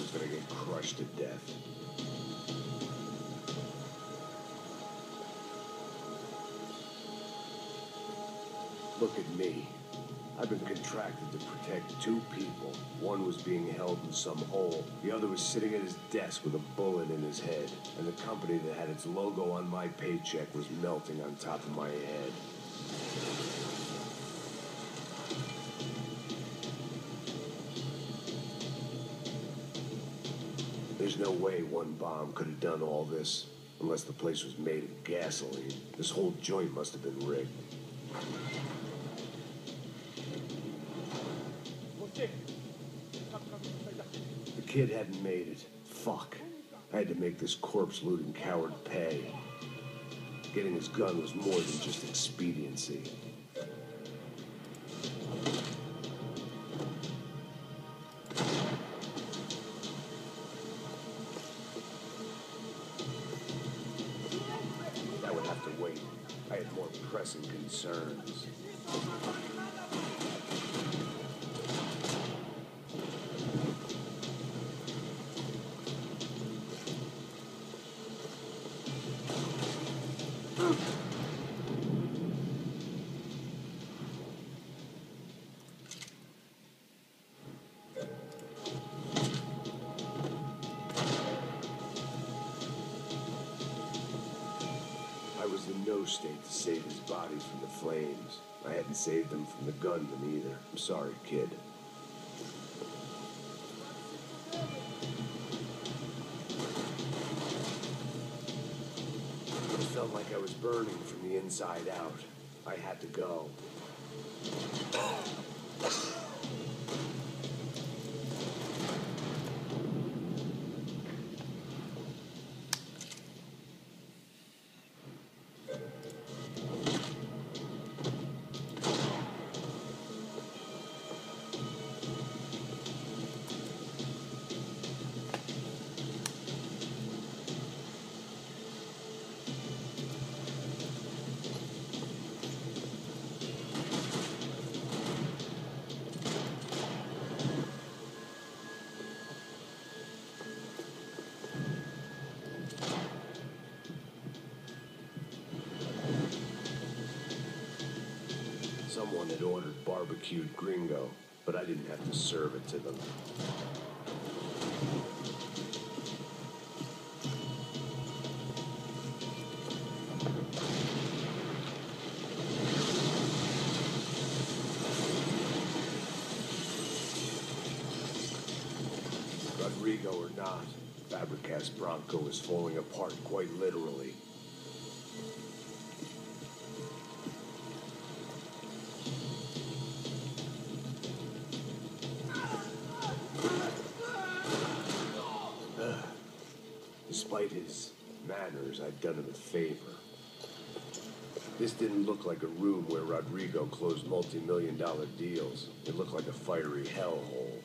was gonna get crushed to death. Look at me. I've been contracted to protect two people. One was being held in some hole. The other was sitting at his desk with a bullet in his head. And the company that had its logo on my paycheck was melting on top of my head. There's no way one bomb could have done all this, unless the place was made of gasoline. This whole joint must have been rigged. The kid hadn't made it. Fuck. I had to make this corpse-looting coward pay. Getting his gun was more than just expediency. That would have to wait. I had more pressing concerns. I was in no state to save his body from the flames. I hadn't saved him from the gunman either. I'm sorry, kid. It felt like I was burning from the inside out. I had to go. Someone had ordered barbecued gringo, but I didn't have to serve it to them. Rodrigo or not, Fabricast Bronco is falling apart quite literally. Despite his manners, I'd done him a favor. This didn't look like a room where Rodrigo closed multi-million-dollar deals. It looked like a fiery hellhole.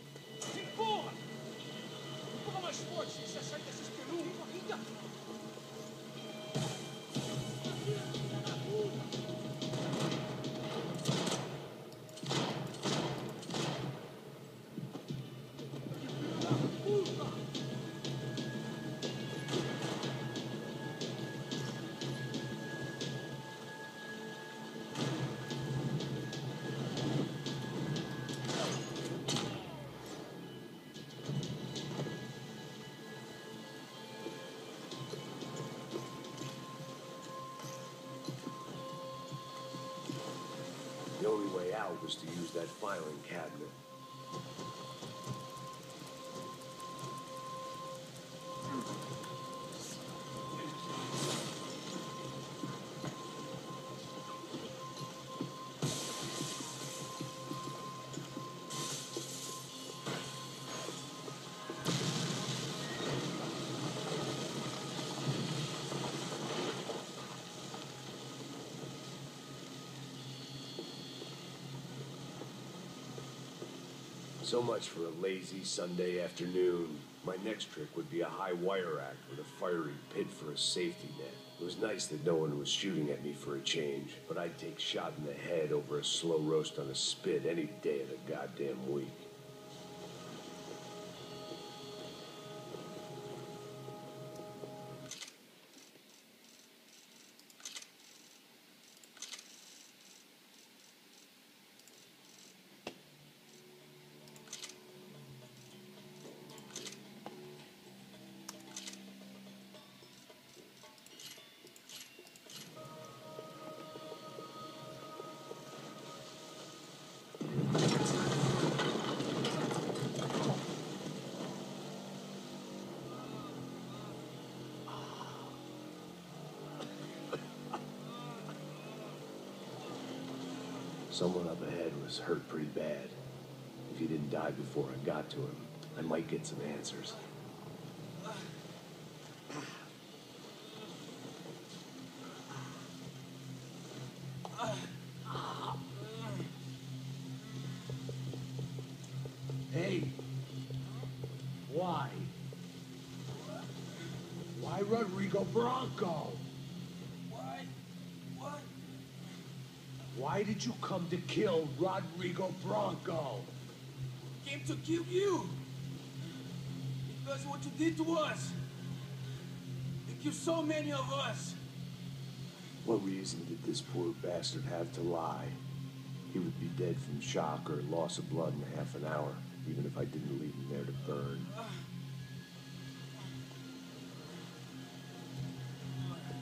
The only way out was to use that filing cabinet. So much for a lazy Sunday afternoon. My next trick would be a high wire act with a fiery pit for a safety net. It was nice that no one was shooting at me for a change, but I'd take shot in the head over a slow roast on a spit any day of the goddamn week. Someone up ahead was hurt pretty bad. If he didn't die before I got to him, I might get some answers. Hey! Why? Why Rodrigo Bronco? Why? What? Why did you come to kill Rodrigo Bronco? Came to kill you. Because of what you did to us. You killed so many of us. What reason did this poor bastard have to lie? He would be dead from shock or loss of blood in half an hour, even if I didn't leave him there to burn.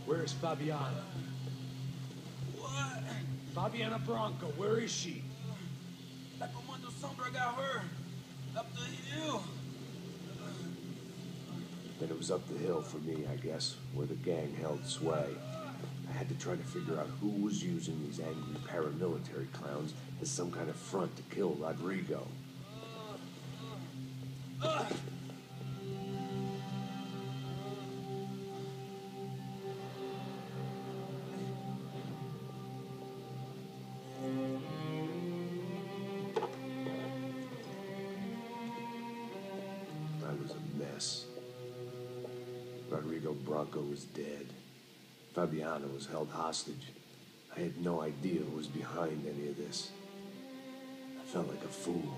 Where's Fabiana? What? Fabiana Bronco, where is she? La Comando Sombra got her. Up the hill. Then it was up the hill for me, I guess, where the gang held sway. I had to try to figure out who was using these angry paramilitary clowns as some kind of front to kill Rodrigo. I was a mess. Rodrigo Bronco was dead. Fabiana was held hostage. I had no idea who was behind any of this. I felt like a fool.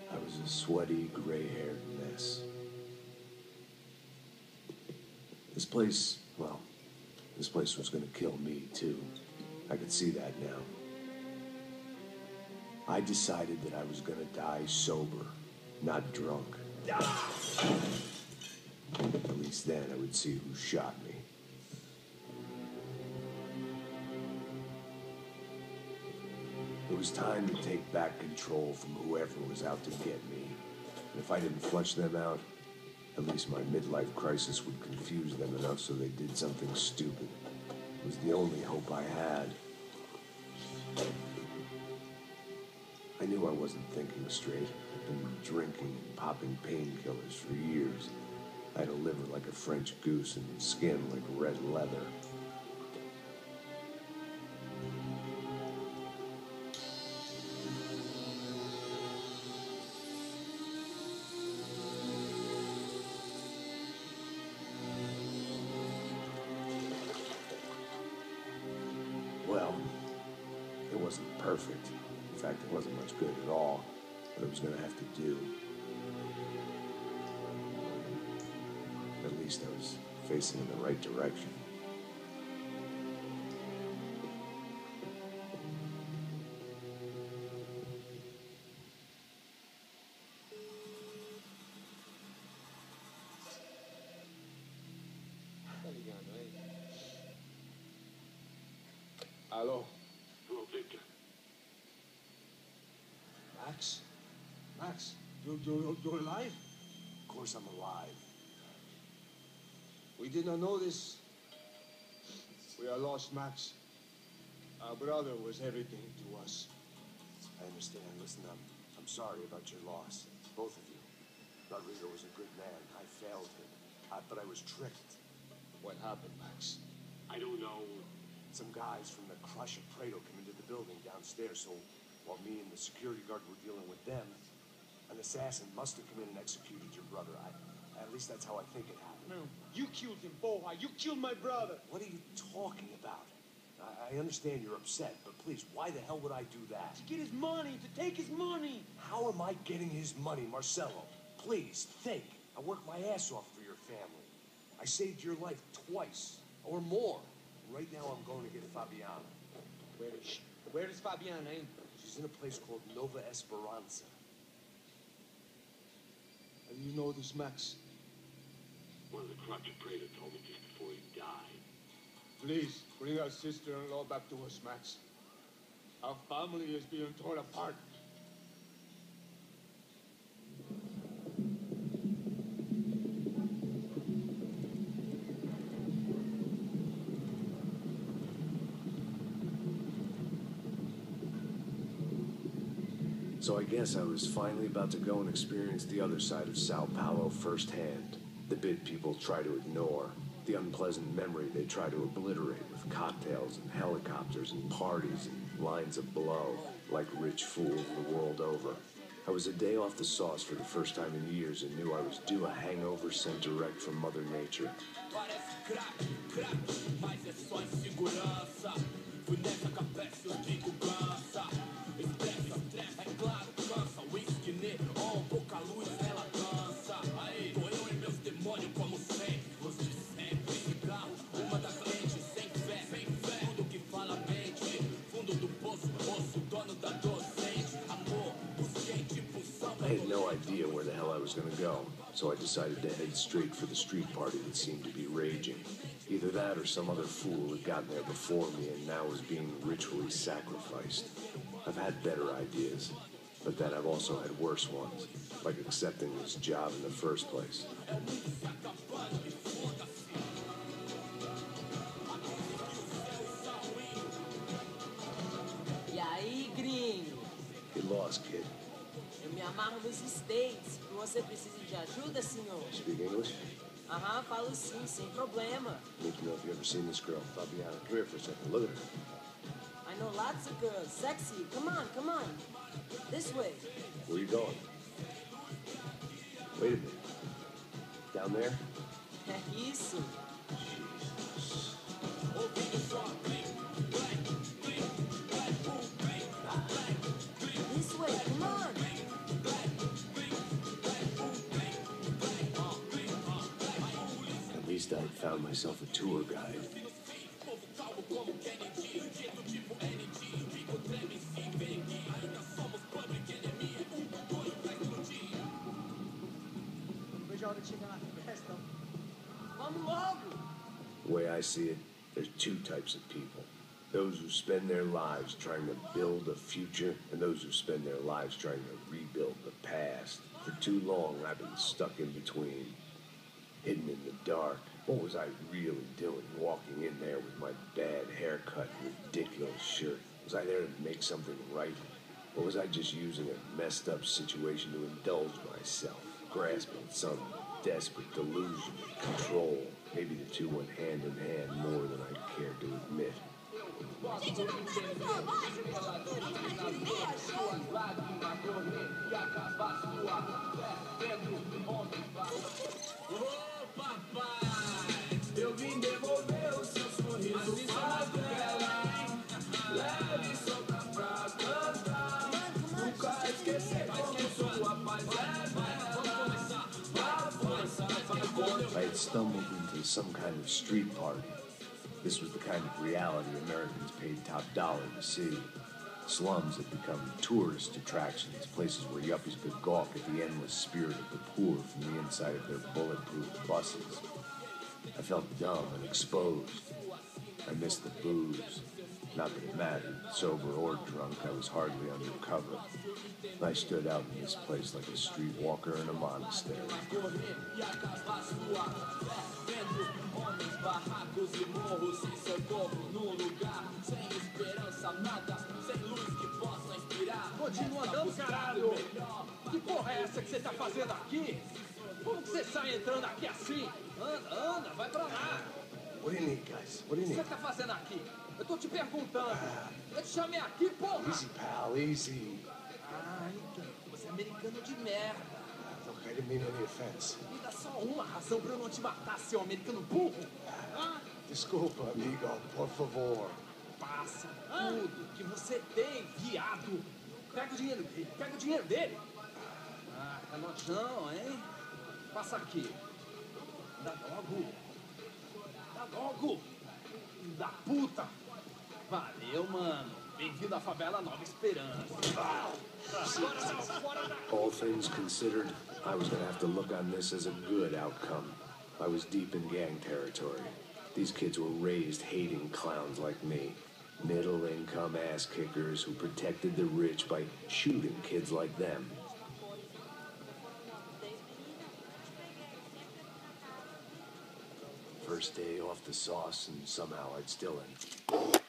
I was a sweaty, gray-haired mess. This place was gonna kill me, too. I could see that now. I decided that I was gonna die sober, not drunk. At least then I would see who shot me. It was time to take back control from whoever was out to get me. And if I didn't flush them out, at least my midlife crisis would confuse them enough so they did something stupid. It was the only hope I had. I knew I wasn't thinking straight. I'd been drinking and popping painkillers for years. I had a liver like a French goose and skin like red leather. Well, it wasn't perfect. In fact, it wasn't much good at all, but it was going to have to do. At least I was facing in the right direction. Hello. Hello, Victor. Max? Max, you're alive? Of course I'm alive. We did not know this. We are lost, Max. Our brother was everything to us. I understand. Listen, I'm sorry about your loss. Both of you. Rodrigo was a good man. I failed him. But I was tricked. What happened, Max? I don't know. Some guys from the Crush of Prado came into the building downstairs, so while me and the security guard were dealing with them, an assassin must have come in and executed your brother. At least that's how I think it happened. No, you killed him, Boha. You killed my brother. What are you talking about? I understand you're upset, but please, why the hell would I do that? To get his money, to take his money. How am I getting his money, Marcelo? Please, think. I worked my ass off for your family. I saved your life twice, or more. Right now, I'm going to get Fabiana. Where is she? Where is Fabiana? She's in a place called Nova Esperanza. How do you know this, Max? One of the Crutch of Prado told me just before he died. Please, bring our sister-in-law back to us, Max. Our family is being torn apart. So I guess I was finally about to go and experience the other side of Sao Paulo firsthand. The bit people try to ignore. The unpleasant memory they try to obliterate with cocktails and helicopters and parties and lines of blow, like rich fools the world over. I was a day off the sauce for the first time in years and knew I was due a hangover sent direct from Mother Nature. I had no idea where the hell I was going to go, so I decided to head straight for the street party that seemed to be raging. Either that or some other fool had gotten there before me and now was being ritually sacrificed. I've had better ideas, but then I've also had worse ones, like accepting this job in the first place. E aí, gringo? Get lost, kid. Eu me amarro nos States. Você precisa de ajuda, senhor? Speak English? Aham, falo sim, sem problema. Need to know if you ever seen this girl, Fabiana. Come here for a second. Look at her. I know lots of girls. Sexy. Come on, come on. This way. Where you going? Wait a minute. Down there? É isso. This way, come on. At least I had found myself a tour guide. Vamos logo. The way I see it, there's two types of people. Those who spend their lives trying to build a future, and those who spend their lives trying to rebuild the past. For too long, I've been stuck in between, hidden in the dark. What was I really doing, walking in there with my bad haircut and ridiculous shirt? Was I there to make something right? Or was I just using a messed up situation to indulge myself, grasping at some desperate delusion, control? Maybe the two went hand in hand more than I cared to admit. Eu vim devolver o seu sorriso favela. Leve e solta pra cantar. Nunca esquecer como sua paz é bela. I had stumbled into some kind of street party. This was the kind of reality Americans paid top dollar to see. Slums had become tourist attractions, places where yuppies could gawk at the endless spirit of the poor from the inside of their bulletproof buses. I felt dumb and exposed. I missed the booze. Not that it mattered, sober or drunk, I was hardly under cover. I stood out in this place like a streetwalker in a monastery. Continua andando, caralho! Que porra é essa que você tá fazendo aqui? Como que você sai entrando aqui assim? Anda, anda, vai pra lá! What do you need, guys? What do you O que need? você tá fazendo aqui? Eu tô te perguntando. Eu te chamei aqui, porra! Easy, pal, easy. Ah, então. Você é americano de merda. Look, I didn't mean any offense. Me dá só uma razão pra eu não te matar, seu americano burro. Ah, Desculpa, amigo, por favor. passa tudo que você tem, viado. Pega o dinheiro dele, pega o dinheiro dele. Ah, tá nojão, hein? Passa aqui. Dá logo. Dá logo. Da puta. Valeu, mano. Bem-vindo à favela Nova Esperança. Agora não, fora daqui. All things considered, I was going to have to look on this as a good outcome. I was deep in gang territory. These kids were raised hating clowns like me. Middle-income ass-kickers who protected the rich by shooting kids like them. First day off the sauce, and somehow I'd still end.